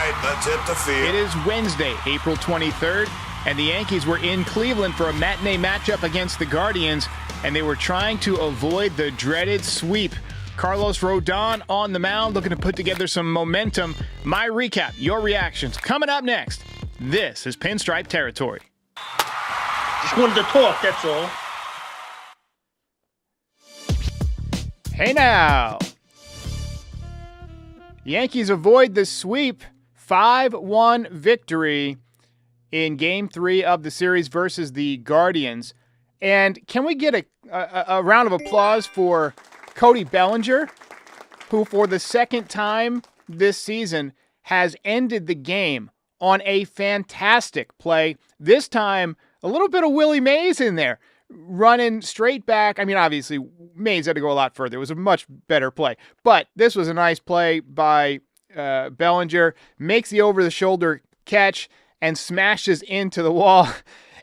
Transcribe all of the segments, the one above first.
right, let's hit the field. It is Wednesday, April 23rd, and the Yankees were in Cleveland for a matinee matchup against the Guardians, and they were trying to avoid the dreaded sweep. Carlos Rodon on the mound, looking to put together some momentum. My recap, your reactions, coming up next. This is Pinstripe Territory. Just wanted to talk, that's all. Hey now. Yankees avoid the sweep. 5-1 victory in Game 3 of the series versus the Guardians. And can we get a round of applause for Cody Bellinger, who for the second time this season has ended the game on a fantastic play. This time, a little bit of Willie Mays in there, running straight back. I mean, obviously, Mays had to go a lot further. It was a much better play. But this was a nice play by Bellinger, makes the over-the-shoulder catch, and smashes into the wall.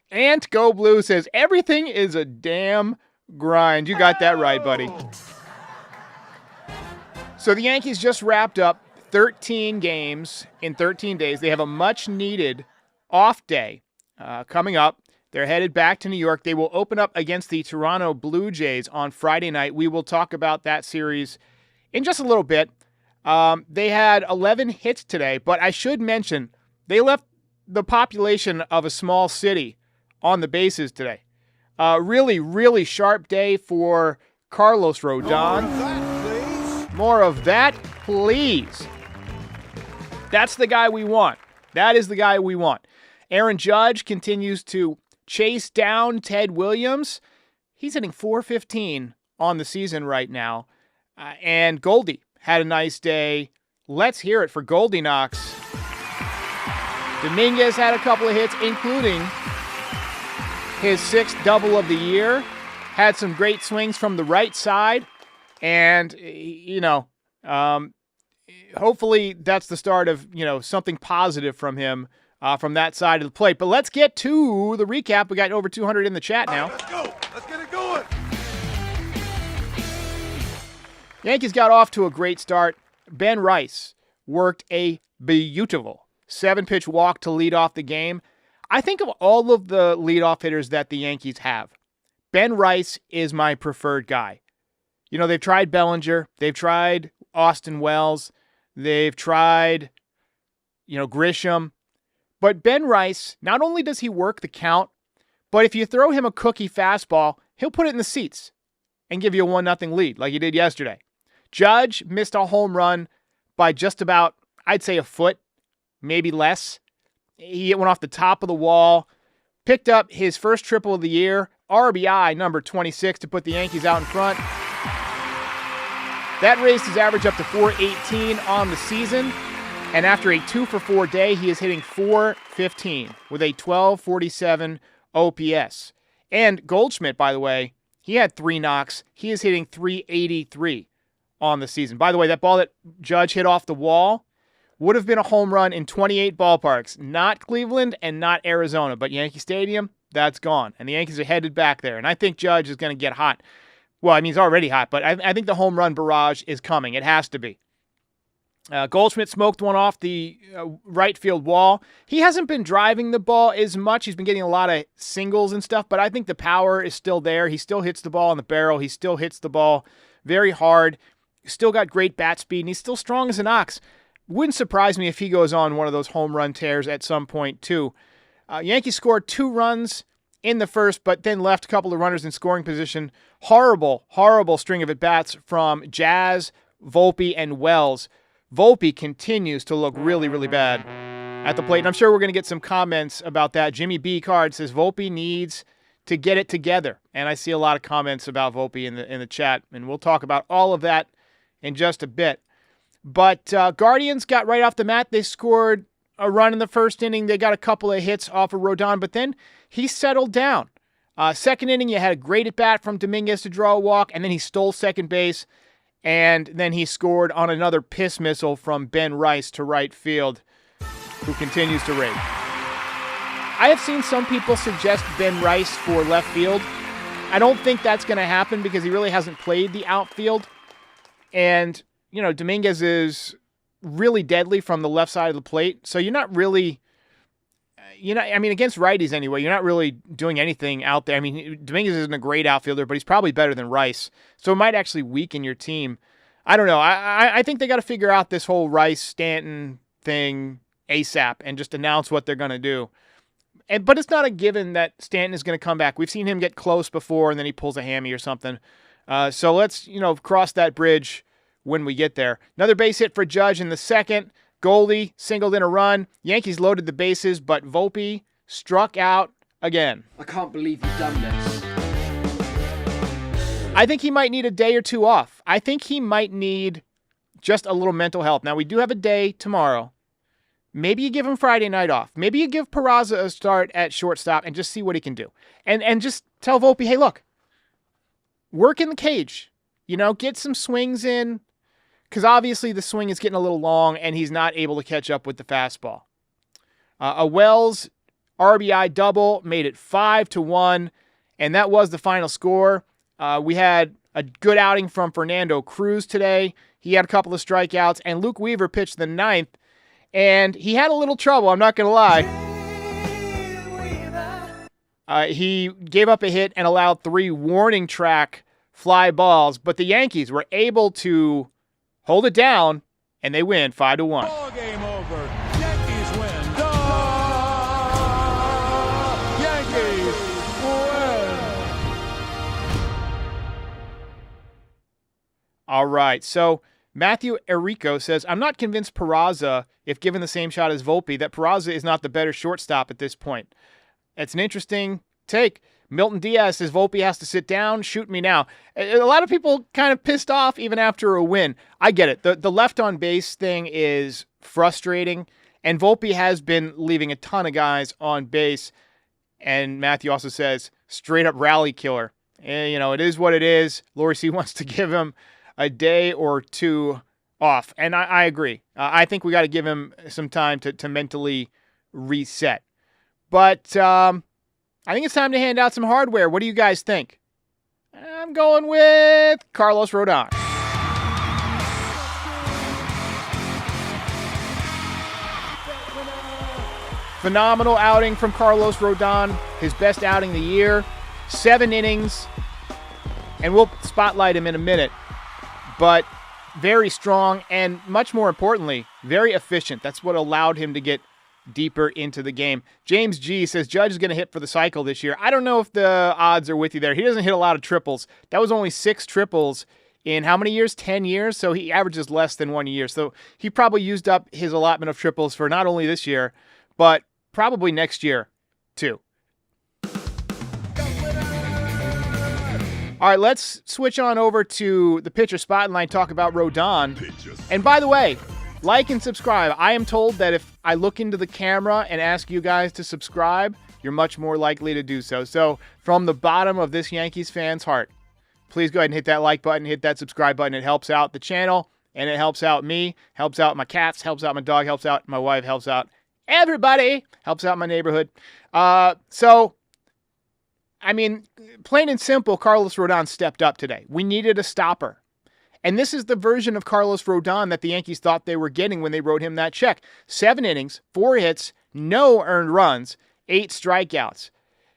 Ant Go Blue says, everything is a damn grind. You got that right, buddy. So the Yankees just wrapped up 13 games in 13 days. They have a much-needed off day coming up. They're headed back to New York. They will open up against the Toronto Blue Jays on Friday night. We will talk about that series in just a little bit. They had 11 hits today, but I should mention they left the population of a small city on the bases today. Really, really sharp day for Carlos Rodon. More of that, please. That's the guy we want. That is the guy we want. Aaron Judge continues to chase down Ted Williams. He's hitting .415 on the season right now. And Goldie had a nice day. Let's hear it for Goldie Knox. Dominguez had a couple of hits, including his 6th double of the year. Had some great swings from the right side. And, hopefully that's the start of, something positive from him from that side of the plate. But let's get to the recap. We got over 200 in the chat now. Let's go. Let's get it going. Yankees got off to a great start. Ben Rice worked a beautiful 7-pitch walk to lead off the game. I think of all of the leadoff hitters that the Yankees have, Ben Rice is my preferred guy. They've tried Bellinger. They've tried Austin Wells. They've tried, Grisham. But Ben Rice, not only does he work the count, but if you throw him a cookie fastball, he'll put it in the seats and give you a 1-0 lead like he did yesterday. Judge missed a home run by just about, I'd say, a foot, maybe less. He hit one off the top of the wall, picked up his first triple of the year, RBI number 26 to put the Yankees out in front. That raised his average up to .418 on the season. And after a 2-for-4 day, he is hitting .415 with a 1247 OPS. And Goldschmidt, by the way, he had 3 knocks. He is hitting .383 on the season. By the way, that ball that Judge hit off the wall would have been a home run in 28 ballparks. Not Cleveland and not Arizona, but Yankee Stadium, that's gone. And the Yankees are headed back there. And I think Judge is going to get hot. Well, I mean, he's already hot, but I think the home run barrage is coming. It has to be. Goldschmidt smoked one off the right field wall. He hasn't been driving the ball as much. He's been getting a lot of singles and stuff, but I think the power is still there. He still hits the ball in the barrel. He still hits the ball very hard. Still got great bat speed, and he's still strong as an ox. Wouldn't surprise me if he goes on one of those home run tears at some point, too. Yankees scored 2 runs in the first, but then left a couple of runners in scoring position. Horrible, horrible string of at-bats from Jazz, Volpe, and Wells. Volpe continues to look really, really bad at the plate. And I'm sure we're going to get some comments about that. Jimmy B. Card says Volpe needs to get it together. And I see a lot of comments about Volpe in the chat. And we'll talk about all of that in just a bit. But Guardians got right off the mat. They scored a run in the first inning. They got a couple of hits off of Rodon. But then he settled down. Second inning, you had a great at-bat from Dominguez to draw a walk. And then he stole second base. And then he scored on another piss missile from Ben Rice to right field, who continues to rake. I have seen some people suggest Ben Rice for left field. I don't think that's going to happen because he really hasn't played the outfield. And, Dominguez is really deadly from the left side of the plate. So you're not really, against righties anyway, you're not really doing anything out there. I mean, Dominguez isn't a great outfielder, but he's probably better than Rice. So it might actually weaken your team. I don't know. I think they got to figure out this whole Rice-Stanton thing ASAP and just announce what they're going to do. But it's not a given that Stanton is going to come back. We've seen him get close before, and then he pulls a hammy or something. So let's, cross that bridge when we get there. Another base hit for Judge in the second. Goldie singled in a run. Yankees loaded the bases, but Volpe struck out again. I can't believe you've done this. I think he might need a day or two off. I think he might need just a little mental health. Now, we do have a day tomorrow. Maybe you give him Friday night off. Maybe you give Peraza a start at shortstop and just see what he can do. And just tell Volpe, hey, look, work in the cage. Get some swings in, because obviously the swing is getting a little long and he's not able to catch up with the fastball. A Wells RBI double made it 5-1, and that was the final score. We had a good outing from Fernando Cruz today. He had a couple of strikeouts, and Luke Weaver pitched the ninth. And he had a little trouble, I'm not going to lie. He gave up a hit and allowed 3 warning track fly balls, but the Yankees were able to hold it down, and they win 5-1. Ball game over. Yankees win. Yankees win. All right, so Matthew Erico says, I'm not convinced Peraza, if given the same shot as Volpe, that Peraza is not the better shortstop at this point. That's an interesting take. Milton Diaz says Volpe has to sit down. Shoot me now. A lot of people kind of pissed off even after a win. I get it. The left on base thing is frustrating, and Volpe has been leaving a ton of guys on base. And Matthew also says, straight up rally killer. It is what it is. Lori C wants to give him a day or two off. And I agree. I think we got to give him some time to mentally reset. But I think it's time to hand out some hardware. What do you guys think? I'm going with Carlos Rodon. Phenomenal outing from Carlos Rodon. His best outing of the year. 7 innings. And we'll spotlight him in a minute. But very strong and, much more importantly, very efficient. That's what allowed him to get deeper into the game. James G says Judge is going to hit for the cycle this year. I don't know if the odds are with you there. He doesn't hit a lot of triples. That was only 6 triples in how many years? 10 years? So he averages less than 1 year. So he probably used up his allotment of triples for not only this year, but probably next year too. All right, let's switch on over to the pitcher spotlight and talk about Rodon. And by the way, like and subscribe. I am told that if I look into the camera and ask you guys to subscribe, you're much more likely to do so. So from the bottom of this Yankees fan's heart, please go ahead and hit that like button, hit that subscribe button. It helps out the channel, and it helps out me, helps out my cats, helps out my dog, helps out my wife, helps out everybody, helps out my neighborhood. Plain and simple, Carlos Rodon stepped up today. We needed a stopper. And this is the version of Carlos Rodon that the Yankees thought they were getting when they wrote him that check. 7 innings, 4 hits, no earned runs, 8 strikeouts.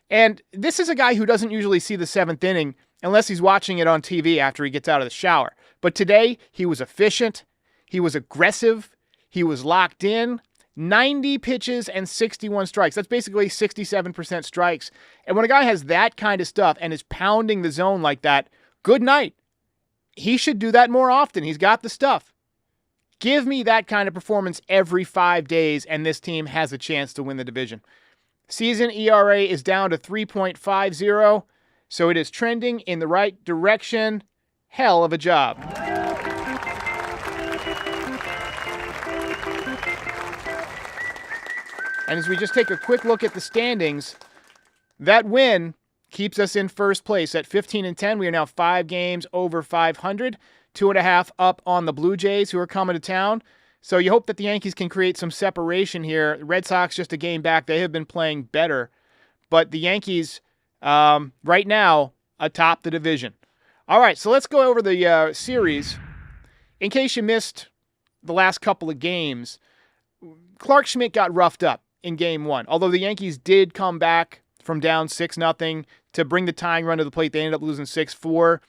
And this is a guy who doesn't usually see the 7th inning unless he's watching it on TV after he gets out of the shower. But today, he was efficient, he was aggressive, he was locked in. 90 pitches and 61 strikes. That's basically 67% strikes. And when a guy has that kind of stuff and is pounding the zone like that, good night. He should do that more often. He's got the stuff. Give me that kind of performance every 5 days, and this team has a chance to win the division. Season ERA is down to 3.50, so it is trending in the right direction. Hell of a job. And as we just take a quick look at the standings, that win keeps us in first place at 15-10. We are now 5 games over 500, 2.5 up on the Blue Jays, who are coming to town. So you hope that the Yankees can create some separation here. The Red Sox just a game back. They have been playing better. But the Yankees, right now, atop the division. All right, so let's go over the series. In case you missed the last couple of games, Clark Schmidt got roughed up in game one. Although the Yankees did come back from down 6-0 to bring the tying run to the plate, they ended up losing 6-4.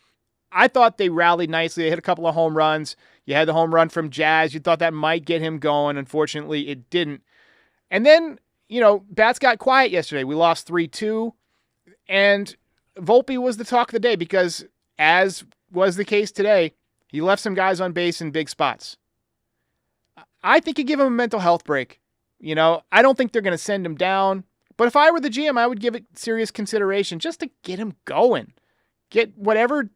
I thought they rallied nicely. They hit a couple of home runs. You had the home run from Jazz. You thought that might get him going. Unfortunately, it didn't. And then, bats got quiet yesterday. We lost 3-2. And Volpe was the talk of the day because, as was the case today, he left some guys on base in big spots. I think you give him a mental health break. I don't think they're going to send him down. But if I were the GM, I would give it serious consideration just to get him going. Get whatever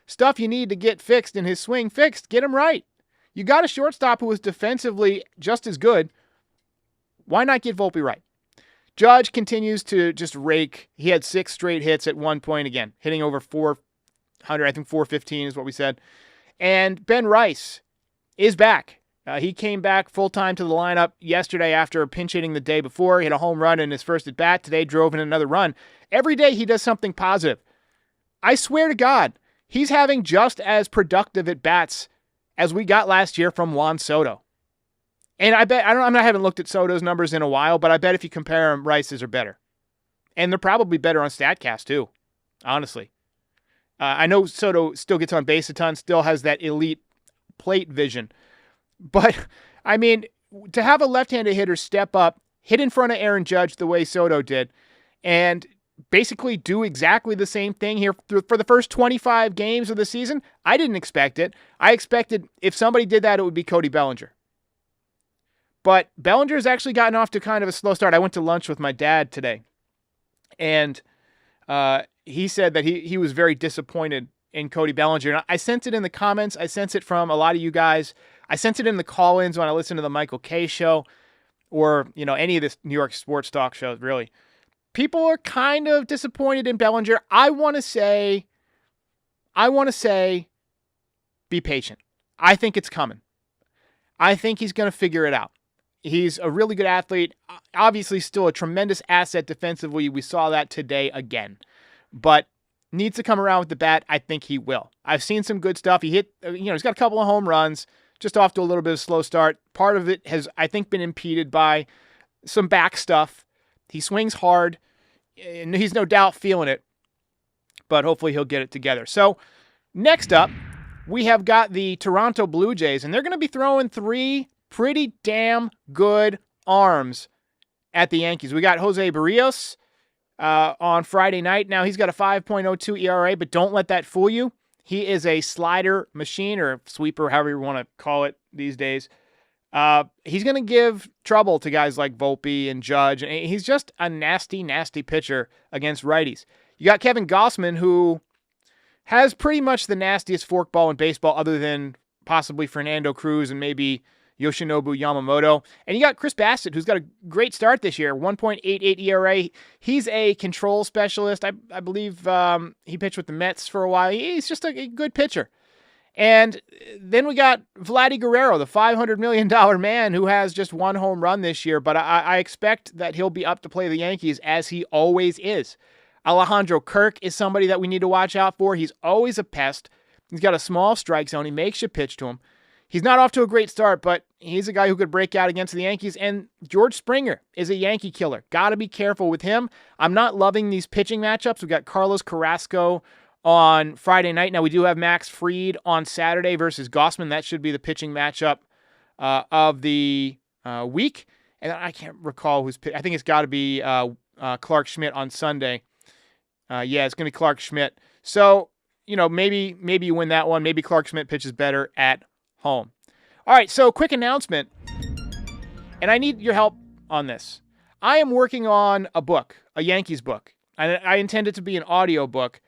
stuff you need to get fixed in his swing fixed. Get him right. You got a shortstop who is defensively just as good. Why not get Volpe right? Judge continues to just rake. He had 6 straight hits at one point again, hitting over 400. I think 415 is what we said. And Ben Rice is back. He came back full-time to the lineup yesterday after pinch hitting the day before. He had a home run in his first at-bat. Today drove in another run. Every day he does something positive. I swear to God, he's having just as productive at-bats as we got last year from Juan Soto. And I haven't looked at Soto's numbers in a while, but I bet if you compare them, Rice's are better. And they're probably better on StatCast too, honestly. I know Soto still gets on base a ton, still has that elite plate vision. But, to have a left-handed hitter step up, hit in front of Aaron Judge the way Soto did, and basically do exactly the same thing here for the first 25 games of the season, I didn't expect it. I expected if somebody did that, it would be Cody Bellinger. But Bellinger's actually gotten off to kind of a slow start. I went to lunch with my dad today, and he said that he was very disappointed in Cody Bellinger. And I sense it in the comments. I sense it from a lot of you guys. I sense it in the call-ins when I listen to the Michael Kay show or, any of this New York sports talk shows, really. People are kind of disappointed in Bellinger. I want to say, be patient. I think it's coming. I think he's going to figure it out. He's a really good athlete. Obviously still a tremendous asset defensively. We saw that today again. But needs to come around with the bat. I think he will. I've seen some good stuff. He hit, he's got a couple of home runs, just off to a little bit of a slow start. Part of it has, I think, been impeded by some back stuff. He swings hard, and he's no doubt feeling it, but hopefully he'll get it together. So next up, we have got the Toronto Blue Jays, and they're going to be throwing 3 pretty damn good arms at the Yankees. We got Jose Barrios on Friday night. Now, he's got a 5.02 ERA, but don't let that fool you. He is a slider machine or sweeper, however you want to call it these days. He's going to give trouble to guys like Volpe and Judge. And he's just a nasty, nasty pitcher against righties. You got Kevin Gossman, who has pretty much the nastiest forkball in baseball other than possibly Fernando Cruz and maybe Yoshinobu Yamamoto. And you got Chris Bassett, who's got a great start this year, 1.88 ERA. He's a control specialist. I believe he pitched with the Mets for a while. He's just a good pitcher. And then we got Vladdy Guerrero, the $500 million man who has just 1 home run this year. But I expect that he'll be up to play the Yankees as he always is. Alejandro Kirk is somebody that we need to watch out for. He's always a pest. He's got a small strike zone. He makes you pitch to him. He's not off to a great start, but he's a guy who could break out against the Yankees. And George Springer is a Yankee killer. Got to be careful with him. I'm not loving these pitching matchups. We've got Carlos Carrasco on Friday night. Now, we do have Max Fried on Saturday versus Gossman. That should be the pitching matchup of the week. And I can't recall who's pitching. I think it's got to be Clark Schmidt on Sunday. It's going to be Clark Schmidt. So, maybe you win that one. Maybe Clark Schmidt pitches better at home. All right, so quick announcement, and I need your help on this. I am working on a book, a Yankees book. I intend it to be an audio book,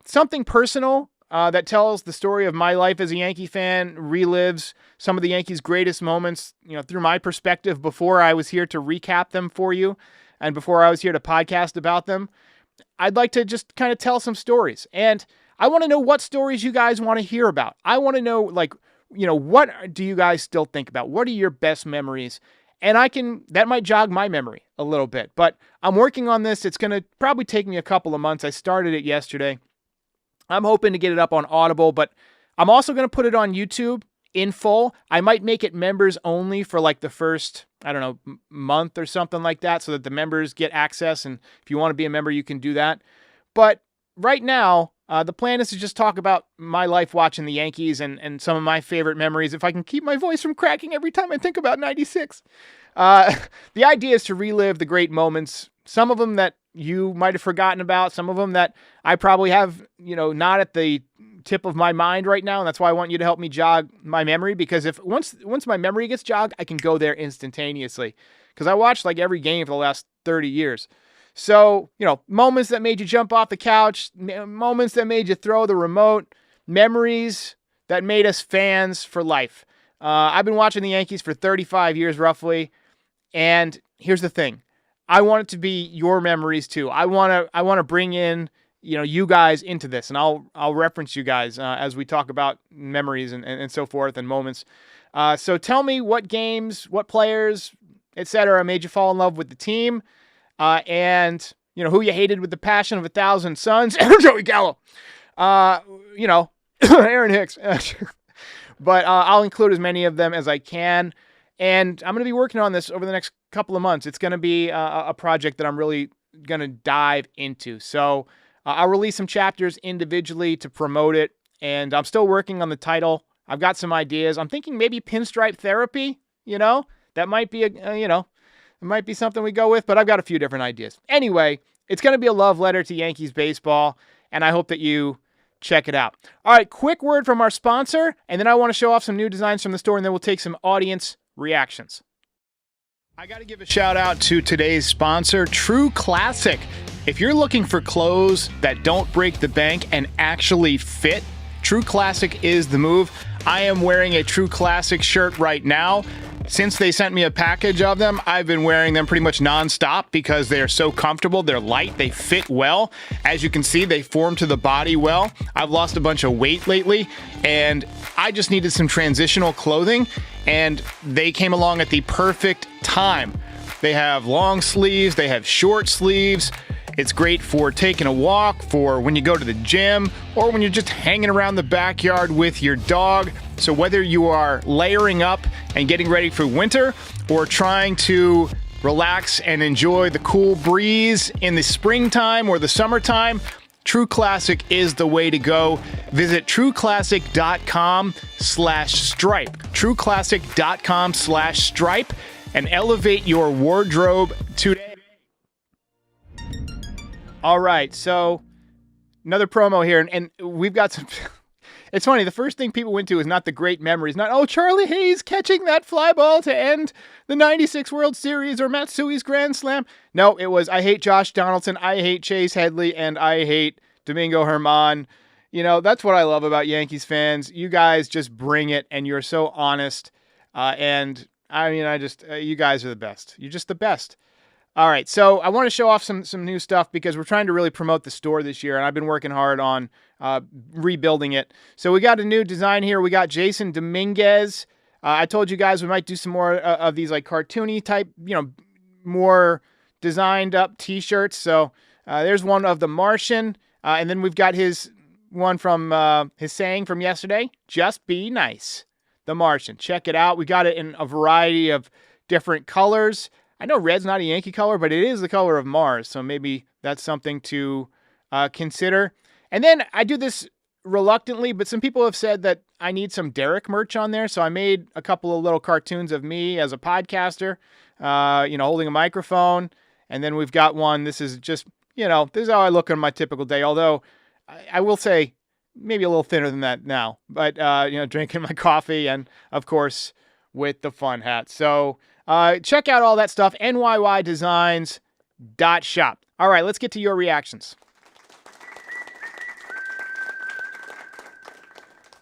something personal that tells the story of my life as a Yankee fan, relives some of the Yankees' greatest moments, through my perspective before I was here to recap them for you and before I was here to podcast about them. I'd like to just kind of tell some stories, and I want to know what stories you guys want to hear about. I want to know, what do you guys still think about? What are your best memories? And that might jog my memory a little bit, but I'm working on this. It's going to probably take me a couple of months. I started it yesterday. I'm hoping to get it up on Audible, but I'm also going to put it on YouTube in full. I might make it members only for like the first, I don't know, month or something like that, so that the members get access. And if you want to be a member, you can do that. But right now, the plan is to just talk about my life watching the Yankees and some of my favorite memories, if I can keep my voice from cracking every time I think about 96. The idea is to relive the great moments, some of them that you might have forgotten about, some of them that I probably have, not at the tip of my mind right now. And that's why I want you to help me jog my memory, because if once my memory gets jogged, I can go there instantaneously, because I watched like every game for the last 30 years. So, moments that made you jump off the couch, moments that made you throw the remote, memories that made us fans for life. I've been watching the Yankees for 35 years roughly. And here's the thing. I want it to be your memories too. I want to bring in, you guys into this, and I'll reference you guys as we talk about memories and so forth and moments. So tell me what games, what players, etc. made you fall in love with the team. And who you hated with the passion of 1,000 suns. Joey Gallo. Aaron Hicks. But I'll include as many of them as I can. And I'm going to be working on this over the next couple of months. It's going to be a project that I'm really going to dive into. So I'll release some chapters individually to promote it. And I'm still working on the title. I've got some ideas. I'm thinking maybe Pinstripe Therapy. That might be it might be something we go with, but I've got a few different ideas. Anyway, it's going to be a love letter to Yankees baseball, and I hope that you check it out. All right, quick word from our sponsor, and then I want to show off some new designs from the store, and then we'll take some audience reactions. I got to give a shout out to today's sponsor, True Classic. If you're looking for clothes that don't break the bank and actually fit, True Classic is the move. I am wearing a True Classic shirt right now. Since they sent me a package of them, I've been wearing them pretty much nonstop because they're so comfortable. They're light. They fit well. As you can see, they form to the body well. I've lost a bunch of weight lately, and I just needed some transitional clothing, and they came along at the perfect time. They have long sleeves. They have short sleeves. It's great for taking a walk, for when you go to the gym, or when you're just hanging around the backyard with your dog. So whether you are layering up and getting ready for winter, or trying to relax and enjoy the cool breeze in the springtime or the summertime, True Classic is the way to go. Visit trueclassic.com/stripe. trueclassic.com/stripe and elevate your wardrobe today. All right, so another promo here, and we've got some... It's funny, the first thing people went to is not the great memories, not, Charlie Hayes catching that fly ball to end the 96 World Series or Matsui's Grand Slam. No, it was, I hate Josh Donaldson, I hate Chase Headley, and I hate Domingo Germán. That's what I love about Yankees fans. You guys just bring it, and you're so honest. And you guys are the best. You're just the best. All right, so I want to show off some new stuff because we're trying to really promote the store this year, and I've been working hard on rebuilding it. So we got a new design here. We got Jason Dominguez. I told you guys we might do some more of these like cartoony type, more designed up T-shirts. So there's one of the Martian, and then we've got his one from his saying from yesterday, "Just be nice." The Martian. Check it out. We got it in a variety of different colors. I know red's not a Yankee color, but it is the color of Mars, so maybe that's something to consider. And then I do this reluctantly, but some people have said that I need some Derek merch on there, so I made a couple of little cartoons of me as a podcaster, holding a microphone, and then we've got one. This is just, this is how I look on my typical day, although I will say maybe a little thinner than that now, but, drinking my coffee and, of course, with the fun hat. So... check out all that stuff, nydesigns.shop. All right, let's get to your reactions.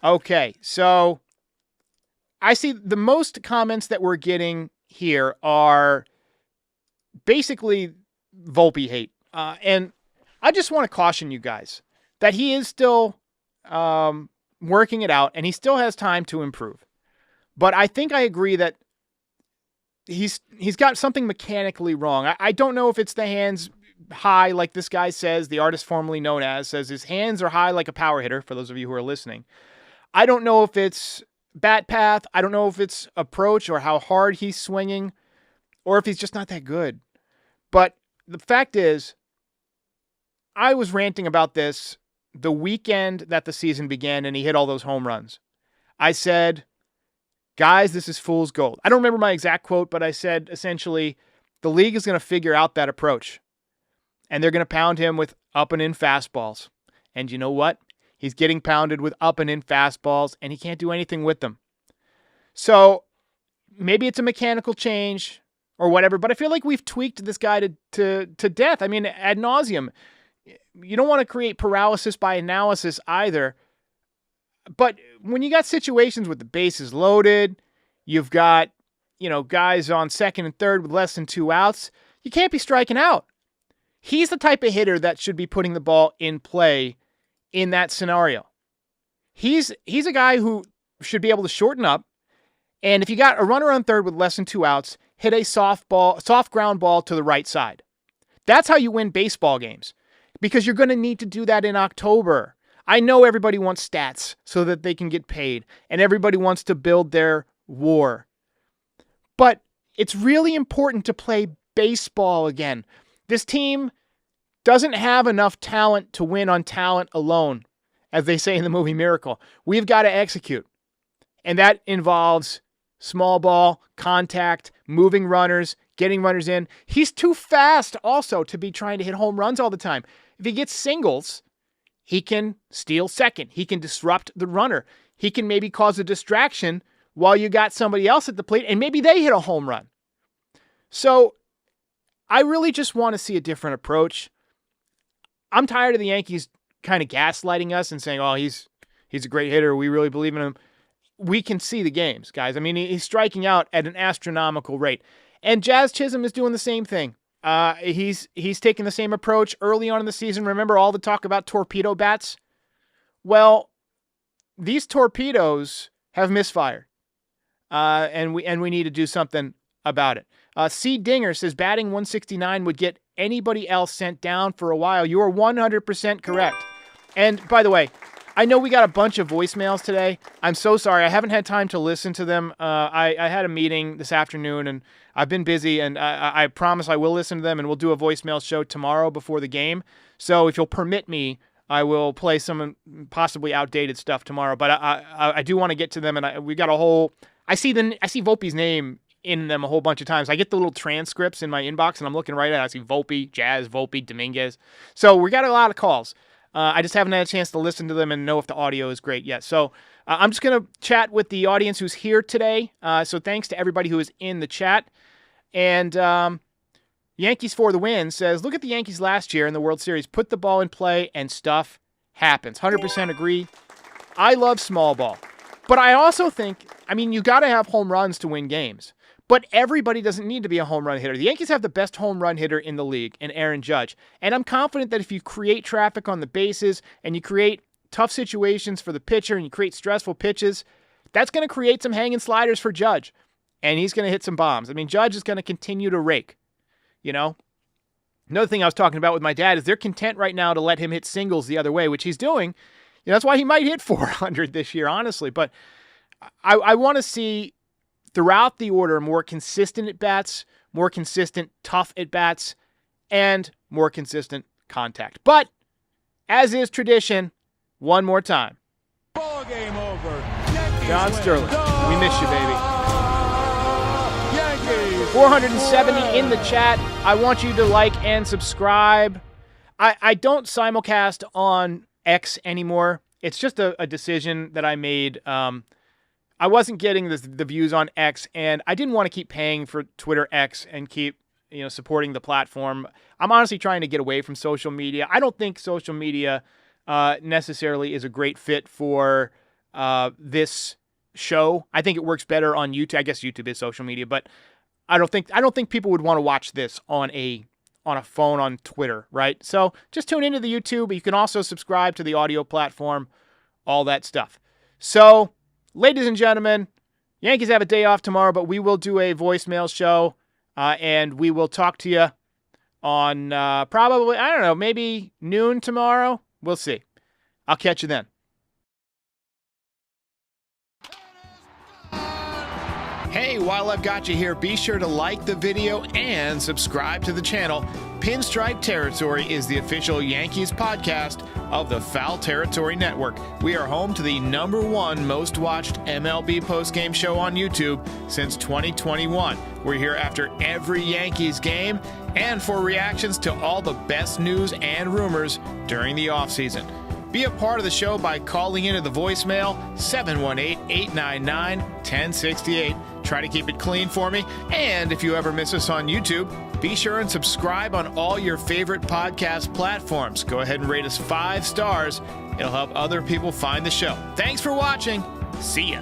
Okay, so I see the most comments that we're getting here are basically Volpe hate. And I just want to caution you guys that he is still working it out, and he still has time to improve. But I think I agree that he's got something mechanically wrong. I don't know if it's the hands high, like this guy says, the artist formerly known as, says his hands are high like a power hitter, for those of you who are listening. I don't know if it's bat path. I don't know if it's approach or how hard he's swinging or if he's just not that good. But the fact is, I was ranting about this the weekend that the season began and he hit all those home runs. I said, guys, this is fool's gold. I don't remember my exact quote, but I said essentially, the league is going to figure out that approach. And they're going to pound him with up and in fastballs. And you know what? He's getting pounded with up and in fastballs, and he can't do anything with them. So maybe it's a mechanical change or whatever, but I feel like we've tweaked this guy to death. I mean, ad nauseum. You don't want to create paralysis by analysis either. But when you got situations with the bases loaded, you've got, guys on second and third with less than 2 outs, you can't be striking out. He's the type of hitter that should be putting the ball in play in that scenario. He's a guy who should be able to shorten up, and if you got a runner on third with less than 2 outs, hit a soft ground ball to the right side. That's how you win baseball games, because you're going to need to do that in October. I know everybody wants stats so that they can get paid, and everybody wants to build their WAR. But it's really important to play baseball again. This team doesn't have enough talent to win on talent alone, as they say in the movie Miracle. We've got to execute. And that involves small ball, contact, moving runners, getting runners in. He's too fast also to be trying to hit home runs all the time. If he gets singles, he can steal second. He can disrupt the runner. He can maybe cause a distraction while you got somebody else at the plate, and maybe they hit a home run. So I really just want to see a different approach. I'm tired of the Yankees kind of gaslighting us and saying, oh, he's a great hitter. We really believe in him. We can see the games, guys. I mean, he's striking out at an astronomical rate. And Jazz Chisholm is doing the same thing. He's taking the same approach early on in the season. Remember all the talk about torpedo bats? Well, these torpedoes have misfired. And we need to do something about it. C. Dinger says batting 169 would get anybody else sent down for a while. You are 100% correct. And by the way, I know we got a bunch of voicemails today. I'm so sorry. I haven't had time to listen to them. I had a meeting this afternoon, and I've been busy, and I promise I will listen to them, and we'll do a voicemail show tomorrow before the game. So if you'll permit me, I will play some possibly outdated stuff tomorrow. But I do want to get to them, and we got a whole... I see Volpe's name in them a whole bunch of times. I get the little transcripts in my inbox, and I'm looking right at it. I see Volpe, Jazz, Volpe, Dominguez. So we got a lot of calls. I just haven't had a chance to listen to them and know if the audio is great yet. So I'm just going to chat with the audience who's here today. So thanks to everybody who is in the chat. And Yankees for the win says, look at the Yankees last year in the World Series. Put the ball in play and stuff happens. 100% agree. I love small ball. But I also think, you got to have home runs to win games. But everybody doesn't need to be a home run hitter. The Yankees have the best home run hitter in the league, in Aaron Judge. And I'm confident that if you create traffic on the bases and you create tough situations for the pitcher and you create stressful pitches, that's going to create some hanging sliders for Judge. And he's going to hit some bombs. Judge is going to continue to rake. Another thing I was talking about with my dad is they're content right now to let him hit singles the other way, which he's doing. That's why he might hit 400 this year, honestly. But I want to see throughout the order more consistent at-bats, more consistent tough at-bats, and more consistent contact. But, as is tradition, one more time. Ball game over. Yankees John win. Sterling, we miss you, baby. Yankees 470 win. in the chat. I want you to like and subscribe. I don't simulcast on X anymore. It's just a decision that I made. I wasn't getting the views on X, and I didn't want to keep paying for Twitter X and keep supporting the platform. I'm honestly trying to get away from social media. I don't think social media necessarily is a great fit for this show. I think it works better on YouTube. I guess YouTube is social media, but I don't think people would want to watch this on a phone on Twitter, right? So just tune into the YouTube. You can also subscribe to the audio platform, all that stuff. So, ladies and gentlemen, Yankees have a day off tomorrow, but we will do a voicemail show, and we will talk to you on probably, maybe noon tomorrow. We'll see. I'll catch you then. Hey, while I've got you here, be sure to like the video and subscribe to the channel. Pinstripe Territory is the official Yankees podcast of the Foul Territory Network. We are home to the #1 most watched MLB postgame show on YouTube since 2021. We're here after every Yankees game and for reactions to all the best news and rumors during the offseason. Be a part of the show by calling into the voicemail 718-899-1068. Try to keep it clean for me. And if you ever miss us on YouTube, be sure and subscribe on all your favorite podcast platforms. Go ahead and rate us 5 stars. It'll help other people find the show. Thanks for watching. See ya.